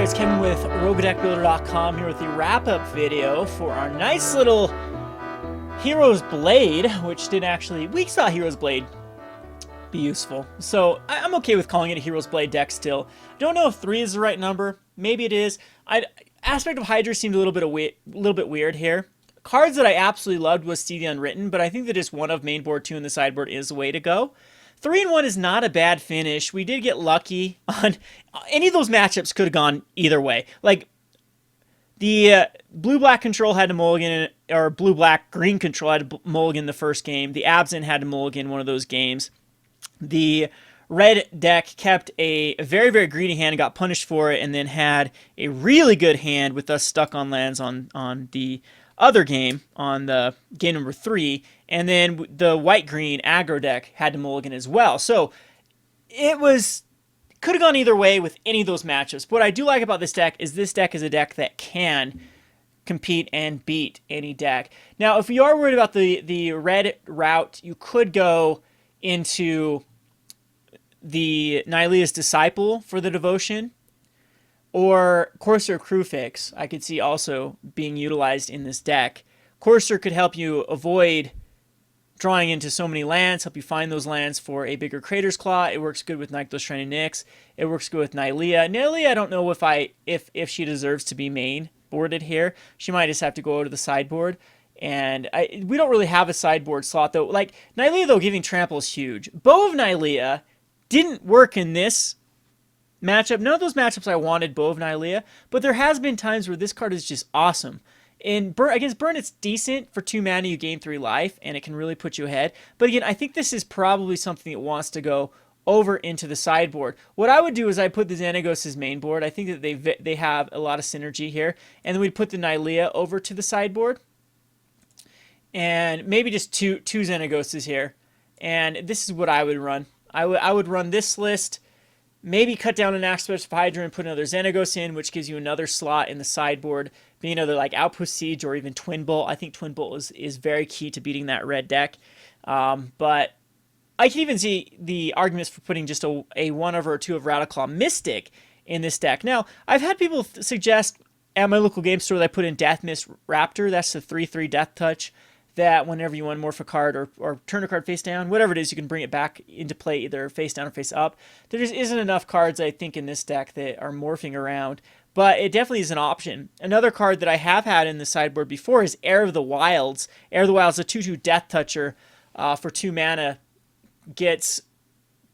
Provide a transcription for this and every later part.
there, it's Kevin with RogueDeckBuilder.com here with the wrap-up video for our nice little Hero's Blade, which didn't actually... We saw Hero's Blade be useful, so I'm okay with calling it a Hero's Blade deck still. Don't know if 3 is the right number. Maybe it is. Aspect of Hydra seemed a little bit weird here. Cards that I absolutely loved was See the Unwritten, but I think that just 1 of main board, 2 in the sideboard is the way to go. 3 and 1 is not a bad finish. We did get lucky on any of those matchups. Could have gone either way. Like the blue-black control had to mulligan, or blue-black-green control had to mulligan the first game. The Absent had to mulligan one of those games. The red deck kept a very, very greedy hand and got punished for it, and then had a really good hand with us stuck on lands on the other game, on the game number 3, and then the white-green aggro deck had to mulligan as well. So it could have gone either way with any of those matchups. But what I do like about this deck is a deck that can compete and beat any deck. Now, if you are worried about the red route, you could go into the Nylea's Disciple for the Devotion, or Courser Crewfix, I could see also being utilized in this deck. Courser could help you avoid drawing into so many lands, help you find those lands for a bigger Crater's Claw. It works good with Nykthos Shrine of Nyx. It works good with Nylea. Nylea, I don't know if she deserves to be main boarded here. She might just have to go to the sideboard. And we don't really have a sideboard slot, though. Like, Nylea, though, giving trample is huge. Bow of Nylea didn't work in this matchup. None of those matchups I wanted Bow of Nylea, but there has been times where this card is just awesome. Against Burn, it's decent. For 2 mana, you gain 3 life, and it can really put you ahead. But again, I think this is probably something that wants to go over into the sideboard. What I would do is I put the Xenagos as main board. I think that they have a lot of synergy here. And then we'd put the Nylea over to the sideboard. And maybe just two Xenagoses here. And this is what I would run. I would run this list. Maybe cut down an Aspect of Hydra and put another Xenagos in, which gives you another slot in the sideboard. Being either like Outpost Siege or even Twin Bolt. I think Twin Bolt is very key to beating that red deck. But I can even see the arguments for putting just a 1 over or 2 of Rattleclaw Mystic in this deck. Now, I've had people suggest at my local game store that I put in Death Mist Raptor. That's the 3/3 Death Touch, that whenever you unmorph a card or turn a card face down, whatever it is, you can bring it back into play either face down or face up. There just isn't enough cards, I think, in this deck that are morphing around, but it definitely is an option. Another card that I have had in the sideboard before is Heir of the Wilds. Heir of the Wilds, a 2/2 Death Toucher for 2 mana, gets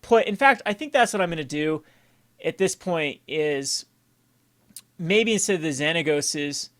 put... In fact, I think that's what I'm going to do at this point is maybe instead of the Xenagoses,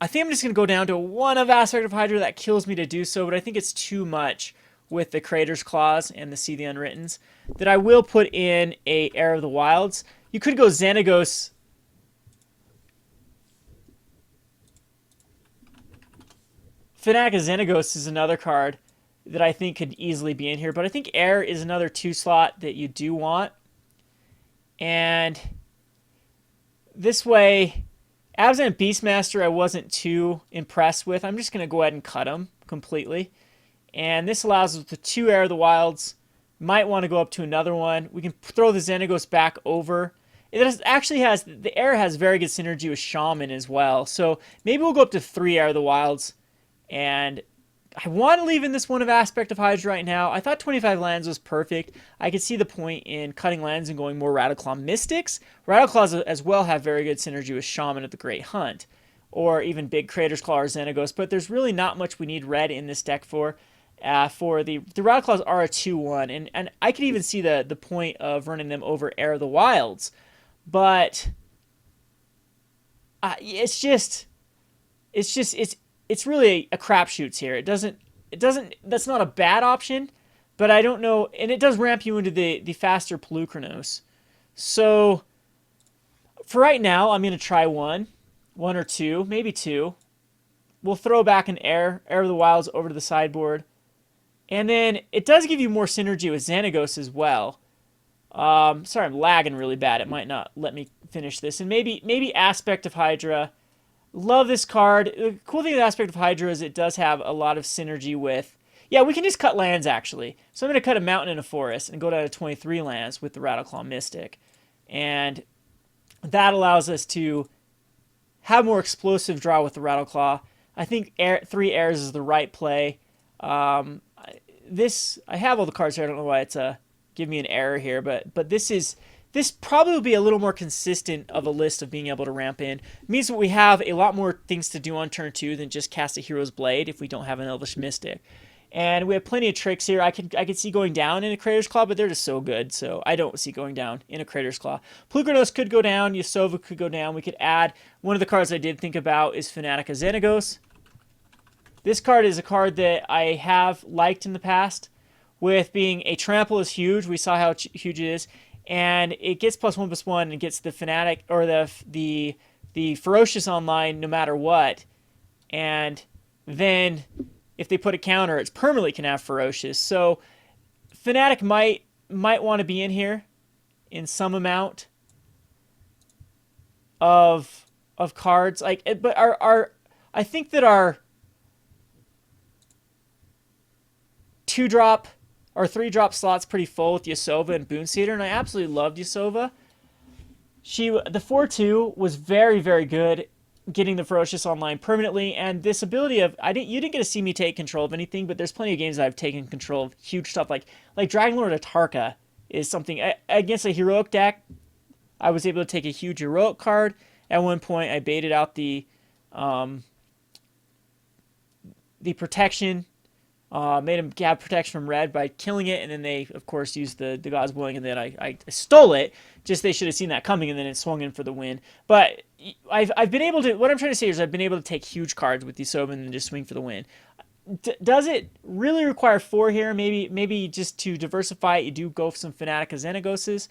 I think I'm just going to go down to 1 of Aspect of Hydra. That kills me to do so, but I think it's too much with the Crater's Claws and the See the Unwrittens that I will put in a Heir of the Wilds. You could go Xenagos. Fanatic of Xenagos is another card that I think could easily be in here, but I think Heir is another 2 slot that you do want. And this way... Absent Beastmaster I wasn't too impressed with. I'm just going to go ahead and cut them completely. And this allows us the 2 Heir of the Wilds. Might want to go up to another one. We can throw the Xenagos back over. It actually has... The Heir has very good synergy with Shaman as well. So maybe we'll go up to 3 Heir of the Wilds. And I want to leave in this 1 of Aspect of Hydra right now. I thought 25 lands was perfect. I could see the point in cutting lands and going more Rattleclaw Mystics. Rattleclaws as well have very good synergy with Shaman of the Great Hunt, or even big Crater's Claw or Xenagos, but there's really not much we need red in this deck for. The Rattleclaws are a 2/1, and I could even see the point of running them over Heir of the Wilds, but it's really a crapshoots here. It doesn't, that's not a bad option, but I don't know, and it does ramp you into the faster Polukranos. So, for right now, I'm going to try 1 or 2, maybe 2. We'll throw back an Heir of the Wilds over to the sideboard. And then, it does give you more synergy with Xenagos as well. Sorry, I'm lagging really bad. It might not let me finish this. And maybe Aspect of Hydra. Love this card. The cool thing with Aspect of Hydra is it does have a lot of synergy with... Yeah, we can just cut lands, actually. So I'm going to cut a mountain and a forest and go down to 23 lands with the Rattleclaw Mystic. And That allows us to have more explosive draw with the Rattleclaw. I think 3 Heirs is the right play. I have all the cards here. I don't know why it's give me an error here, but this probably will be a little more consistent of a list of being able to ramp in. It means that we have a lot more things to do on turn 2 than just cast a Hero's Blade if we don't have an Elvish Mystic. And we have plenty of tricks here. I could see going down in a Crater's Claw, but they're just so good, so I don't see going down in a Crater's Claw. Polukranos could go down. Yasova could go down. We could add... One of the cards I did think about is Fanatic of Xenagos. This card is a card that I have liked in the past, with being a trample is huge. We saw how huge it is. And it gets +1/+1 and gets the Fanatic, or the Ferocious online no matter what. And then... if they put a counter, it's permanently can have Ferocious. So Fanatic might want to be in here in some amount of cards. But I think that our 2-drop or 3-drop slot's pretty full with Yasova and Boon Satyr, and I absolutely loved Yasova. The 4/2 was very, very good, getting the Ferocious online permanently, and this ability of you didn't get to see me take control of anything, but there's plenty of games that I've taken control of huge stuff like Dragon Lord Atarka is something against a heroic deck. I was able to take a huge heroic card. At one point, I baited out the protection, made him have protection from red by killing it, and then they of course used the God's Willing, and then I stole it. Just they should have seen that coming, and then it swung in for the win. But I've been able to. What I'm trying to say is I've been able to take huge cards with the Yasova and then just swing for the win. Does it really require 4 here? Maybe just to diversify it, you do go for some Fanatic of Xenagoses.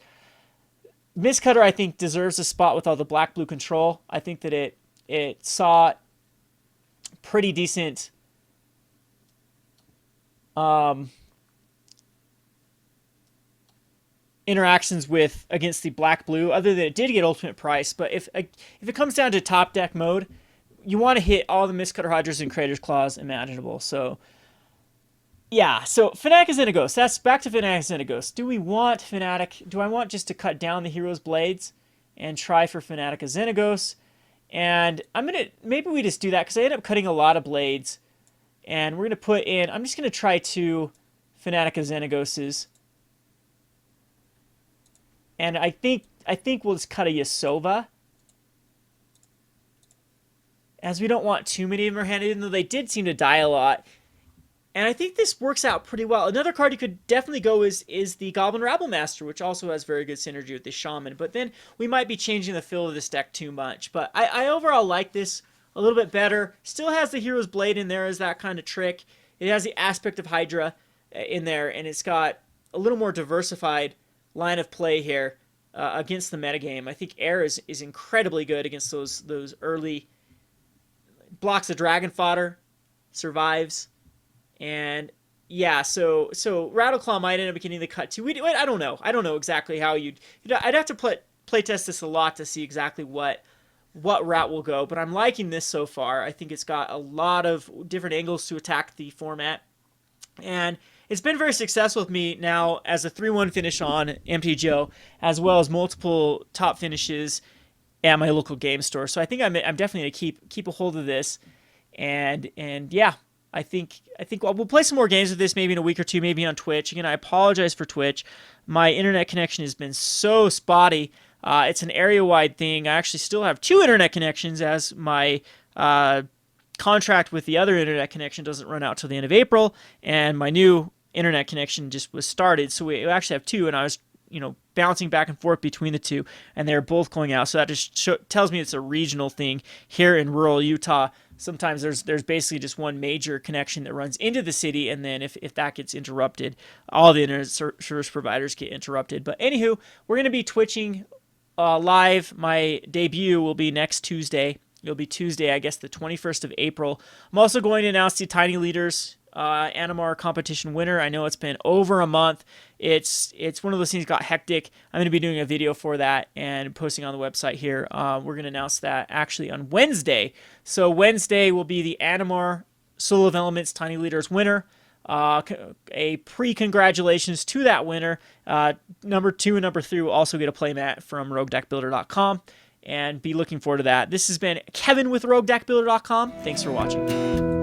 Mistcutter, I think, deserves a spot with all the black-blue control. I think that it saw pretty decent interactions against the black-blue, other than it did get ultimate price. But if it comes down to top deck mode, you want to hit all the Mistcutter Hydras and Crater's Claws imaginable. So yeah, so Fanatic of Xenagos. That's back to Fanatic of Xenagos. Do I want just to cut down the Hero's Blades and try for Fanatic of Xenagos? And maybe we just do that, because I end up cutting a lot of blades. And we're going to I'm just going to try 2 Fanatic of Xenagoses. And I think we'll just cut a Yasova, as we don't want too many of them handed, even though they did seem to die a lot. And I think this works out pretty well. Another card you could definitely go is the Goblin Rabble Master, which also has very good synergy with the Shaman. But then we might be changing the feel of this deck too much. But I overall like this a little bit better. Still has the Hero's Blade in there as that kind of trick. It has the aspect of Hydra in there, and it's got a little more diversified line of play here against the metagame. I think Heir is incredibly good against those early blocks of dragon fodder, survives. And yeah, so Rattleclaw might end up getting the cut too. I don't know. I don't know exactly how I'd have to playtest this a lot to see exactly what route will go. But I'm liking this so far. I think it's got a lot of different angles to attack the format, and it's been very successful with me now as a 3-1 finish on MTGO, as well as multiple top finishes at my local game store. So I think I'm definitely gonna keep a hold of this, and yeah. I think we'll play some more games with this maybe in a week or two, maybe on Twitch. Again, I apologize for Twitch. My internet connection has been so spotty. It's an area-wide thing. I actually still have 2 internet connections, as my contract with the other internet connection doesn't run out till the end of April, and my new internet connection just was started. So we actually have 2, and I was bouncing back and forth between the 2, and they're both going out. So that just tells me it's a regional thing here in rural Utah. Sometimes there's basically just one major connection that runs into the city, and then if that gets interrupted, all the internet service providers get interrupted. But anywho, we're going to be Twitching live. My debut will be next Tuesday. It'll be Tuesday, I guess, the 21st of April. I'm also going to announce the Tiny Leaders Animar competition winner. I know it's been over a month. It's one of those things that got hectic. I'm going to be doing a video for that and posting on the website here. We're going to announce that actually on Wednesday. So Wednesday will be the Animar Soul of Elements Tiny Leaders winner. A pre-congratulations to that winner. Number 2 and number 3 will also get a playmat from RogueDeckBuilder.com. and be looking forward to that. This has been Kevin with RogueDeckBuilder.com. Thanks for watching.